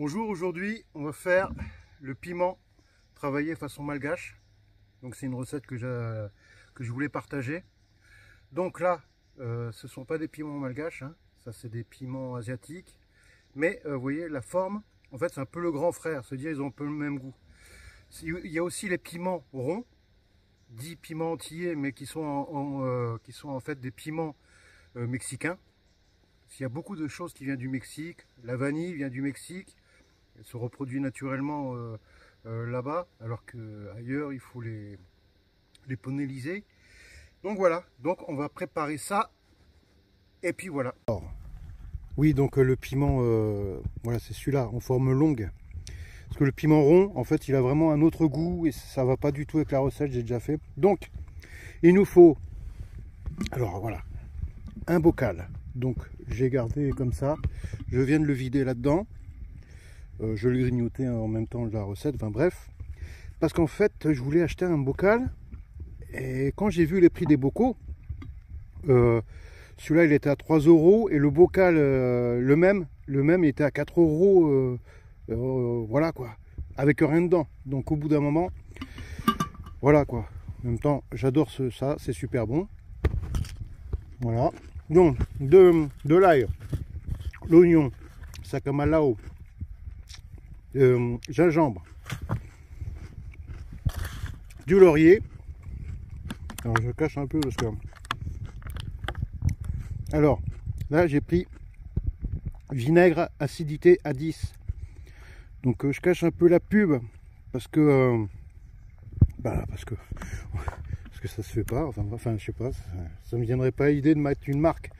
Bonjour, aujourd'hui on va faire le piment travaillé façon malgache. Donc c'est une recette que je voulais partager. Donc là, ce ne sont pas des piments malgaches, hein. Ça c'est des piments asiatiques. Mais vous voyez la forme, en fait c'est un peu le grand frère, c'est-à-dire ils ont un peu le même goût. Il y a aussi les piments ronds, dits piments antillais, mais qui sont en fait des piments mexicains. Il y a beaucoup de choses qui viennent du Mexique. La vanille vient du Mexique. Elle se reproduit naturellement là-bas, alors qu'ailleurs il faut les pollinéliser. Donc voilà, donc on va préparer ça. Et puis voilà. Alors, oui, donc le piment, voilà, c'est celui-là, en forme longue. Parce que le piment rond, en fait, il a vraiment un autre goût et ça va pas du tout avec la recette, j'ai déjà fait. Donc, il nous faut, alors voilà, un bocal. Donc, j'ai gardé comme ça. Je viens de le vider là-dedans. Je l'ai grignoté en même temps de la recette, enfin bref. Parce qu'en fait, je voulais acheter un bocal. Et quand j'ai vu les prix des bocaux, celui-là, il était à 3 €. Et le bocal, le même, il était à 4 €. Voilà quoi. Avec rien dedans. Donc au bout d'un moment, voilà quoi. En même temps, j'adore ça, c'est super bon. Voilà. Donc, de l'ail, l'oignon, sakamalaho, gingembre, du laurier. Alors je cache un peu parce que... Alors, là j'ai pris vinaigre acidité à 10. Donc je cache un peu la pub parce que... parce que ça se fait pas, enfin je sais pas, ça me viendrait pas l'idée de mettre une marque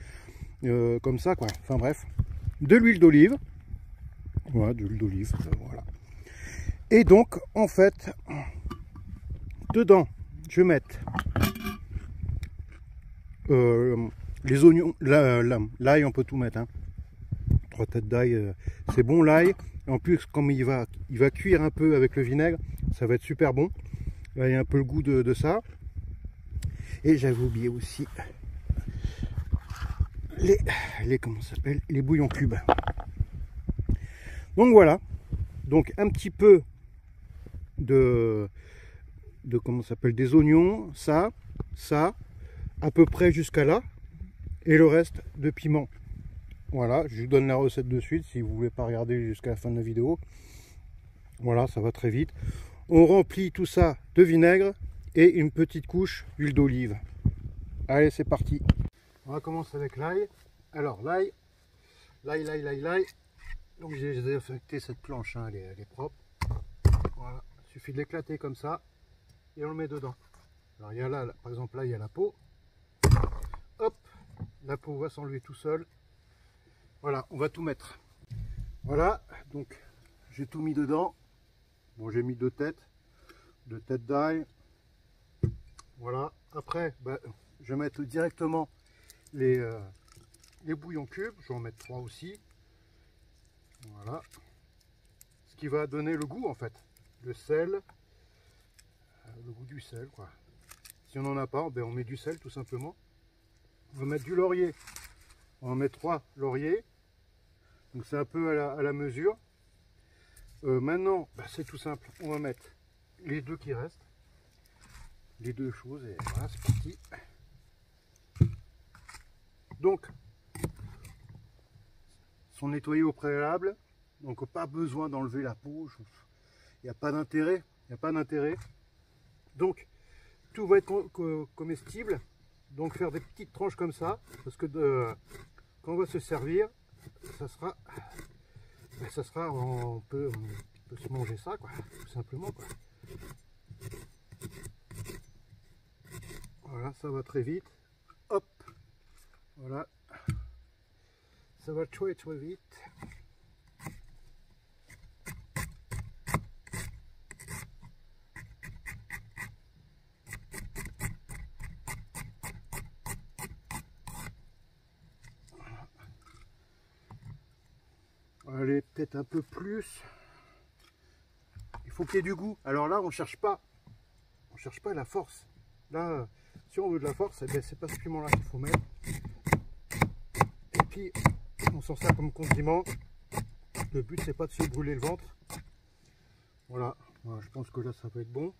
comme ça quoi, enfin bref. De l'huile d'olive, voilà, de l'huile d'olive, voilà. Et donc en fait, dedans, je vais mettre les oignons, l'ail on peut tout mettre, hein. 3 têtes d'ail, c'est bon l'ail. En plus comme il va cuire un peu avec le vinaigre, ça va être super bon. Là il y a un peu le goût de ça. Et j'avais oublié aussi comment ça s'appelle, les bouillons cubes. Donc voilà, donc un petit peu de comment ça s'appelle, des oignons, ça, à peu près jusqu'à là, et le reste de piment. Voilà, je vous donne la recette de suite si vous voulez pas regarder jusqu'à la fin de la vidéo. Voilà, ça va très vite. On remplit tout ça de vinaigre et une petite couche d'huile d'olive. Allez, c'est parti. On va commencer avec l'ail. Alors l'ail. Donc j'ai désinfecté cette planche, hein, elle est propre. Voilà, il suffit de l'éclater comme ça et on le met dedans. Alors il y a là, par exemple là il y a la peau. Hop, la peau va s'enlever tout seul. Voilà, on va tout mettre. Voilà, donc j'ai tout mis dedans. Bon, j'ai mis deux têtes d'ail. Voilà, après je vais mettre directement les bouillons cubes. Je vais en mettre 3 aussi. Voilà, ce qui va donner le goût en fait, le sel, le goût du sel quoi. Si on n'en a pas, on met du sel tout simplement. On va mettre du laurier, on va mettre 3 lauriers, donc c'est un peu à la mesure. Maintenant c'est tout simple, on va mettre les deux qui restent, les deux choses, et voilà, c'est parti. Donc sont nettoyés au préalable, donc pas besoin d'enlever la peau, il n'y a pas d'intérêt, donc tout va être comestible. Donc faire des petites tranches comme ça, parce que quand on va se servir, ça sera on peut se manger ça quoi, tout simplement quoi. Voilà, ça va très vite. Hop, voilà, ça va très vite. Allez, peut-être un peu plus. Il faut qu'il y ait du goût. Alors là, on cherche pas la force. Là, si on veut de la force, eh c'est pas ce piment-là qu'il faut mettre. Et puis, on sort ça comme condiment. Le but c'est pas de se brûler le ventre. Voilà, voilà, je pense que là ça va être bon.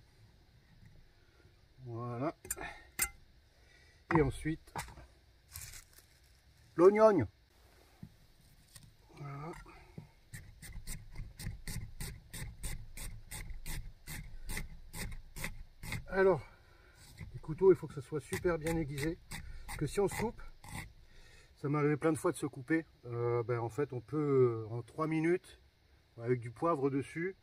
Voilà. Et ensuite l'oignon. Voilà. Alors, les couteaux, il faut que ça soit super bien aiguisé. Parce que si on se coupe, ça m'est arrivé plein de fois de se couper. En fait, on peut en 3 minutes, avec du poivre dessus,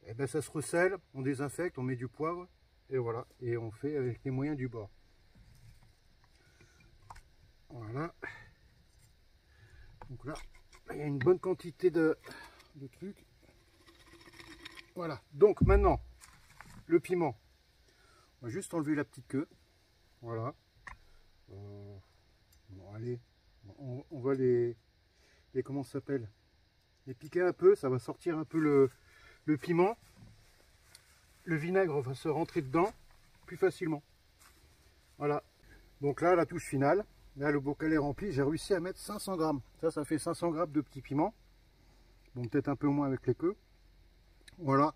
et ben, ça se recèle, on désinfecte, on met du poivre, et voilà. Et on fait avec les moyens du bord. Voilà. Donc là, il y a une bonne quantité de trucs. Voilà. Donc maintenant, le piment. On va juste enlever la petite queue. Voilà. Bon, allez, on va les comment ça s'appelle, les piquer un peu, ça va sortir un peu le piment. Le vinaigre va se rentrer dedans plus facilement. Voilà. Donc là, la touche finale. Là, le bocal est rempli. J'ai réussi à mettre 500 grammes. Ça fait 500 grammes de petits piments. Bon, peut-être un peu moins avec les queues. Voilà.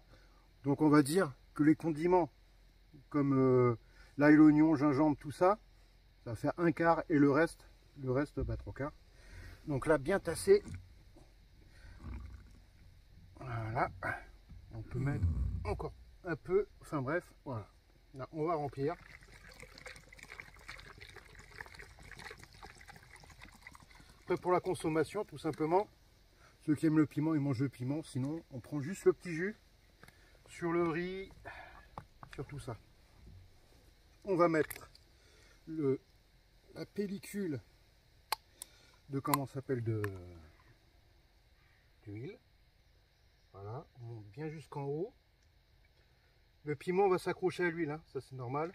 Donc on va dire que les condiments, comme l'ail, l'oignon, gingembre, tout ça, ça va faire un quart et le reste, bah, 3/4. Donc là, bien tassé. Voilà. On peut mettre encore un peu. Enfin bref, voilà. Là, on va remplir. Après, pour la consommation, tout simplement, ceux qui aiment le piment, ils mangent le piment. Sinon, on prend juste le petit jus sur le riz, sur tout ça. On va mettre la pellicule de comment s'appelle d'huile. Voilà, on monte bien jusqu'en haut. Le piment va s'accrocher à l'huile, hein, ça c'est normal.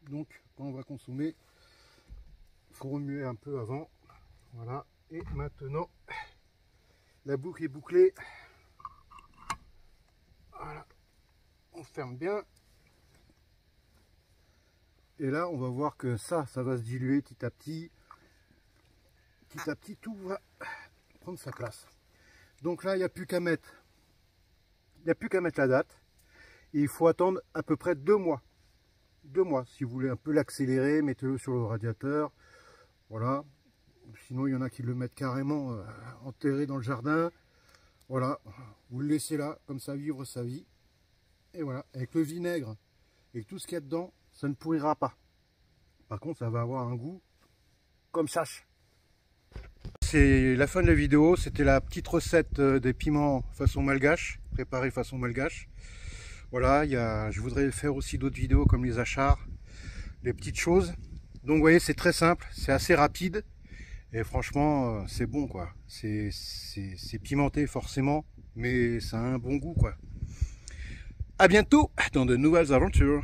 Donc quand on va consommer, il faut remuer un peu avant. Voilà, et maintenant la boucle est bouclée. Voilà, on ferme bien. Et là, on va voir que ça va se diluer petit à petit. Petit à petit, tout va prendre sa place. Donc là, il n'y a plus qu'à mettre. Il n'y a plus qu'à mettre la date. Et il faut attendre à peu près 2 mois. 2 mois. Si vous voulez un peu l'accélérer, mettez-le sur le radiateur. Voilà. Sinon, il y en a qui le mettent carrément enterré dans le jardin. Voilà. Vous le laissez là, comme ça, vivre sa vie. Et voilà. Avec le vinaigre et tout ce qu'il y a dedans, ça ne pourrira pas. Par contre, ça va avoir un goût comme sache. C'est la fin de la vidéo. C'était la petite recette des piments façon malgache, préparés façon malgache. Voilà, je voudrais faire aussi d'autres vidéos comme les achars, les petites choses. Donc vous voyez, c'est très simple, c'est assez rapide. Et franchement, c'est bon quoi. C'est pimenté forcément, mais ça a un bon goût quoi. À bientôt dans de nouvelles aventures.